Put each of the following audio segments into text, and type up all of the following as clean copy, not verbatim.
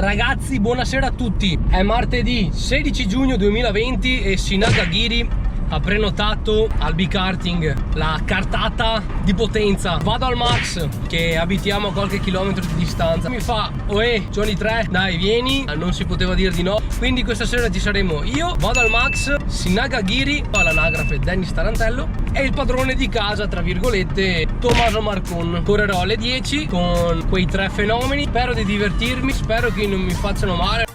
Ragazzi, buonasera a tutti. È martedì 16 giugno 2020 e Shinagagiri ha prenotato al B-Karting la cartata di potenza. Vado al Max, che abitiamo a qualche chilometro di distanza. Mi fa: oè Johnny 3, dai vieni. Non si poteva dire di no. Quindi questa sera ci saremo io, vado al Max, Shinagagiri, all'anagrafe Dennis Tarantello, e il padrone di casa, tra virgolette, Tommaso Marcon. Correrò alle 10 con quei tre fenomeni. Spero di divertirmi, spero che non mi facciano male.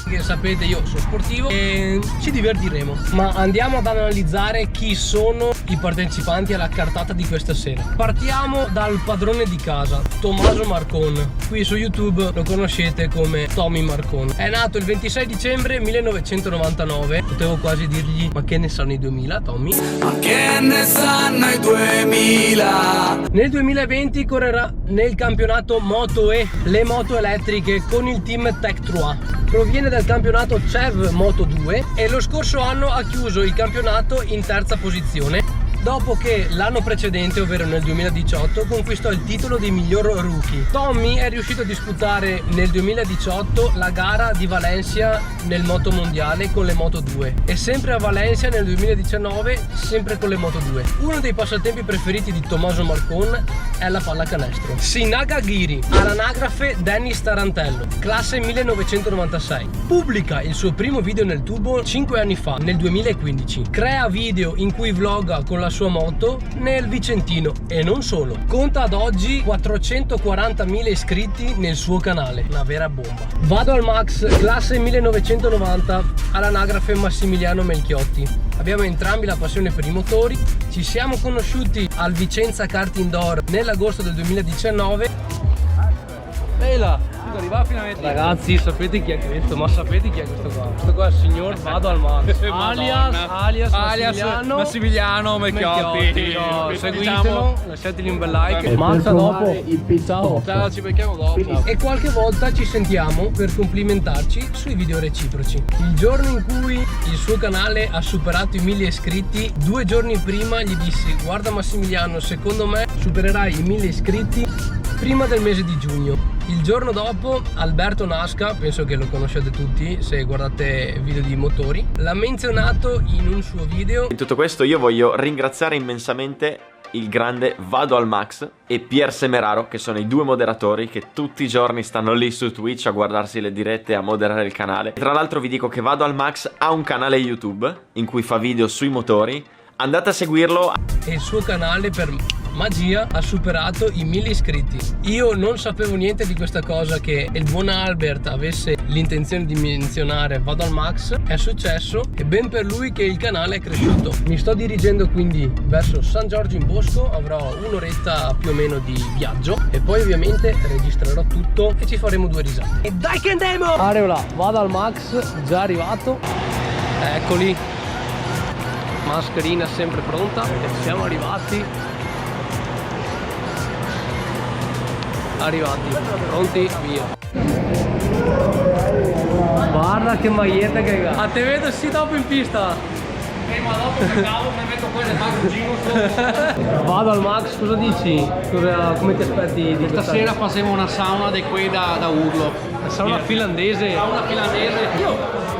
Che sapete, io sono sportivo e ci divertiremo. Ma andiamo ad analizzare chi sono i partecipanti alla cartata di questa sera. Partiamo dal padrone di casa, Tommaso Marcon. Qui su YouTube lo conoscete come Tommy Marcon. È nato il 26 dicembre 1999. Potevo quasi dirgli: ma che ne sanno i 2000, Tommy? Ma che ne sanno i 2000? Nel 2020 correrà nel campionato Moto E, le moto elettriche, con il team Tech 3. Proviene dal campionato CEV Moto 2 e lo scorso anno ha chiuso il campionato in terza posizione, dopo che l'anno precedente, ovvero nel 2018, conquistò il titolo di miglior rookie. Tommy è riuscito a disputare nel 2018 la gara di Valencia nel moto mondiale con le Moto 2 e sempre a Valencia nel 2019 sempre con le Moto 2. Uno dei passatempi preferiti di Tommaso Marcon è la pallacanestro. Shinagagiri, all'anagrafe Dennis Tarantello, classe 1996. Pubblica il suo primo video nel tubo 5 anni fa, nel 2015. Crea video in cui vlogga con la sua moto nel Vicentino e non solo. Conta ad oggi 440.000 iscritti nel suo canale, una vera bomba. Vado al Max, classe 1990, all'anagrafe Massimiliano Melchiotti. Abbiamo entrambi la passione per i motori, ci siamo conosciuti al Vicenza Kart Indoor nell'agosto del 2019. Bella! Arriva finalmente. Ragazzi, sapete chi è questo? Ma sapete chi è questo qua? Questo qua è il signor Vado al Max, alias Massimiliano Melchiotti. Seguitelo, lasciategli un bel like. Mazza dopo. Ciao. Ciao, ci becchiamo dopo. E qualche volta ci sentiamo per complimentarci sui video reciproci. Il giorno in cui il suo canale ha superato i 1000 iscritti, 2 giorni prima gli dissi: guarda Massimiliano, secondo me supererai i 1000 iscritti prima del mese di giugno. Il giorno dopo Alberto Nasca, penso che lo conoscete tutti se guardate video di motori, l'ha menzionato in un suo video. In tutto questo io voglio ringraziare immensamente il grande Vado al Max e Pier Semeraro, che sono i due moderatori che tutti i giorni stanno lì su Twitch a guardarsi le dirette e a moderare il canale. Tra l'altro vi dico che Vado al Max ha un canale YouTube in cui fa video sui motori, andate a seguirlo. E il suo canale per magia ha superato i 1000 iscritti. Io non sapevo niente di questa cosa, che il buon Albert avesse l'intenzione di menzionare Vado al Max. È successo e ben per lui che il canale è cresciuto. Mi sto dirigendo quindi verso San Giorgio in Bosco, avrò un'oretta più o meno di viaggio e poi ovviamente registrerò tutto e ci faremo due risate. E dai che andiamo! Areola, Vado al Max, già arrivato. Eccoli, mascherina sempre pronta e siamo arrivati. Pronti, via. Guarda che maglietta che hai. Te vedo sì dopo in pista. Ma dopo che cavo mi metto poi nel magro giro. Vado al Max, cosa dici? Come ti aspetti di Stasera facciamo una sauna di quei da urlo. Sauna finlandese. Sauna finlandese. Io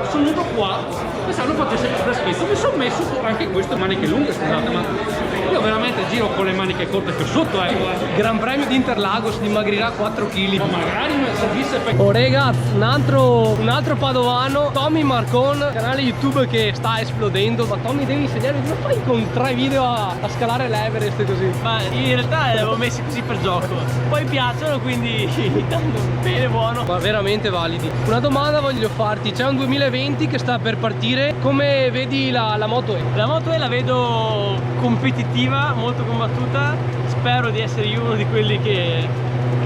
sono venuto qua, pensavo potesse essere scritto, mi sono messo anche questo maniche lunghe, scusate, ma io veramente giro con le maniche corte per sotto, Gran Premio di Interlagos, dimagrirà 4 kg. Ma magari mi servisse per... Oh ragazzi, un altro padovano, Tommy Marcon, canale YouTube che sta esplodendo. Ma Tommy, devi insegnarmi come fai con 3 video a scalare l'Everest così. Ma in realtà li avevo messi così per gioco, poi piacciono, quindi bene, buono. Ma veramente validi. Una domanda voglio farti: c'è un 2020 che sta per partire, come vedi la Moto E? La Moto E la vedo competitiva, molto combattuta. Spero di essere io uno di quelli che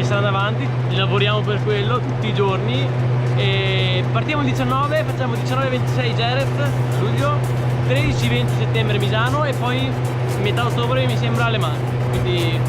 saranno avanti. Lavoriamo per quello tutti i giorni e partiamo il 19, facciamo 19-26 Jerez a luglio, 13-20 settembre Misano e poi metà ottobre mi sembra Le Mans, quindi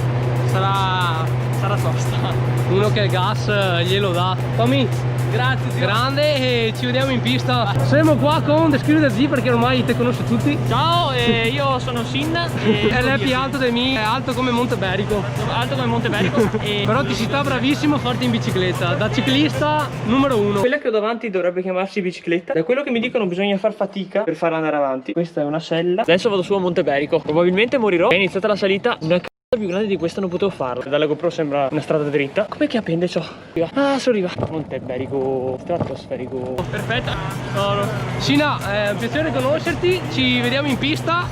sarà tosta. Uno che il gas glielo dà. Tommy, Grazie zio. Grande, e ci vediamo in pista. Siamo qua con Descrivi da Z perché ormai te conosce tutti. Ciao, io sono Sin. E lei è più alto di me, è alto come Monteberico. Alto come Monteberico. Però ti si sta bravissimo a farti in bicicletta, da ciclista numero 1. Quella che ho davanti dovrebbe chiamarsi bicicletta. Da quello che mi dicono bisogna far fatica per farla andare avanti. Questa è una sella. Adesso vado su a Monteberico. Probabilmente morirò. È iniziata la salita. Una più grande di questa non potevo farlo. Dalla GoPro sembra una strada dritta. Com'è che appende ciò? Ah, sono arrivato. Monteberico stratosferico. Perfetta. No. Sina, è un piacere conoscerti, ci vediamo in pista.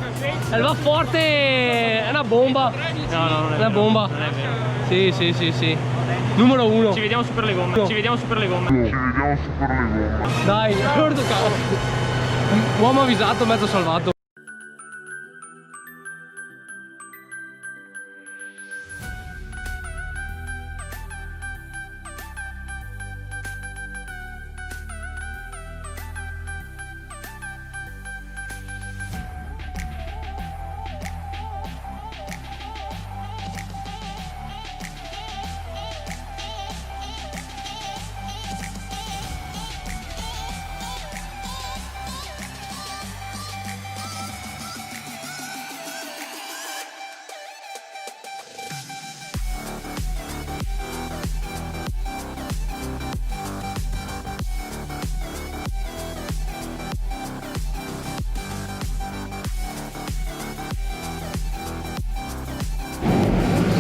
Va forte, è una bomba. No, non è una bomba. Non è vero. Sì. Numero 1. Ci vediamo su per le gomme. Ci vediamo su per le gomme. Dai, guarda cavolo. Uomo avvisato, mezzo salvato.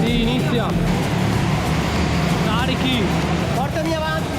Inizia. Carichi. Portami avanti.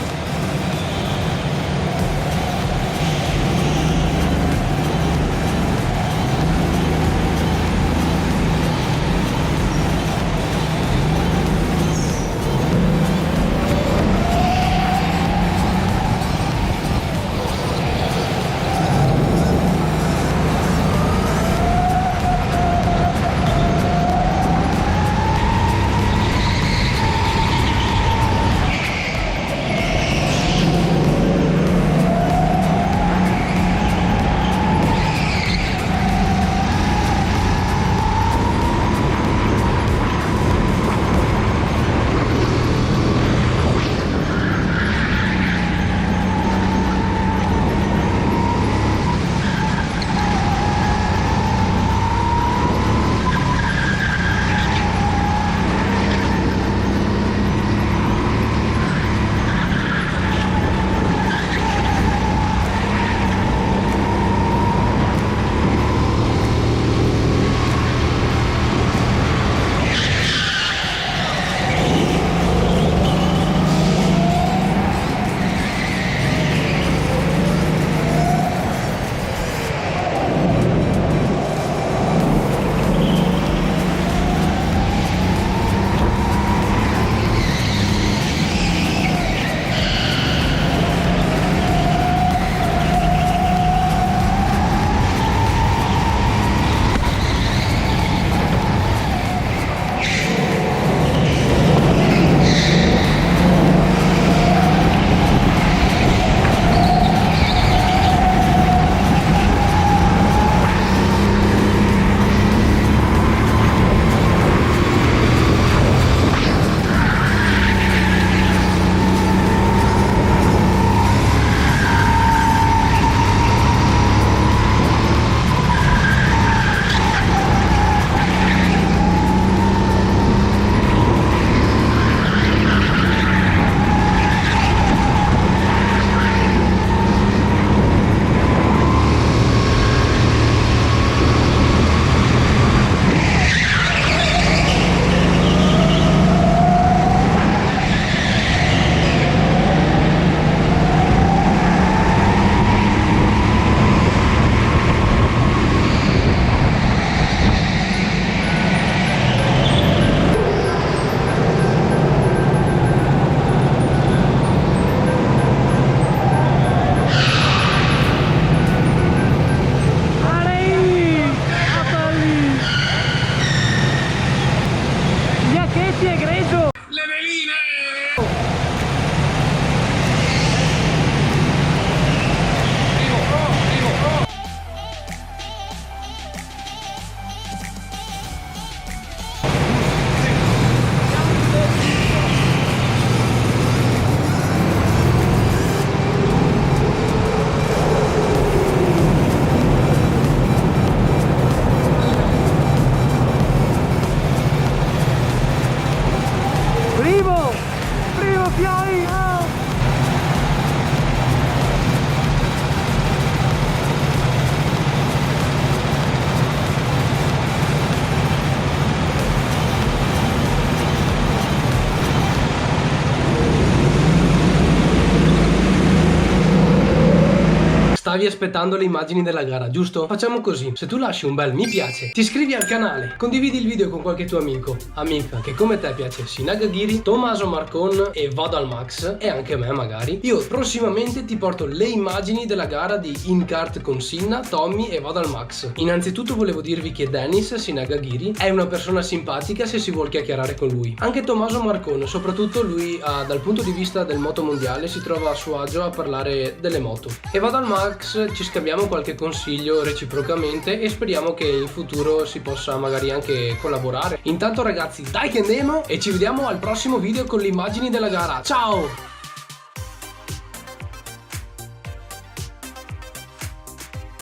Primo Pioi! Oh! Stavi aspettando le immagini della gara, giusto? Facciamo così, se tu lasci un bel mi piace, ti iscrivi al canale, condividi il video con qualche tuo amico, amica che come te piace Sinagagiri, Tommaso Marcon e vado al max, e anche me magari, io prossimamente ti porto le immagini della gara di in-kart con Sinna, Tommy e vado al max. Innanzitutto volevo dirvi che Dennis Sinagagiri è una persona simpatica se si vuol chiacchierare con lui. Anche Tommaso Marcon, soprattutto lui dal punto di vista del moto mondiale si trova a suo agio a parlare delle moto. E vado al max, ci scambiamo qualche consiglio reciprocamente e speriamo che in futuro si possa magari anche collaborare. Intanto ragazzi, dai che andiamo e ci vediamo al prossimo video con le immagini della gara. Ciao!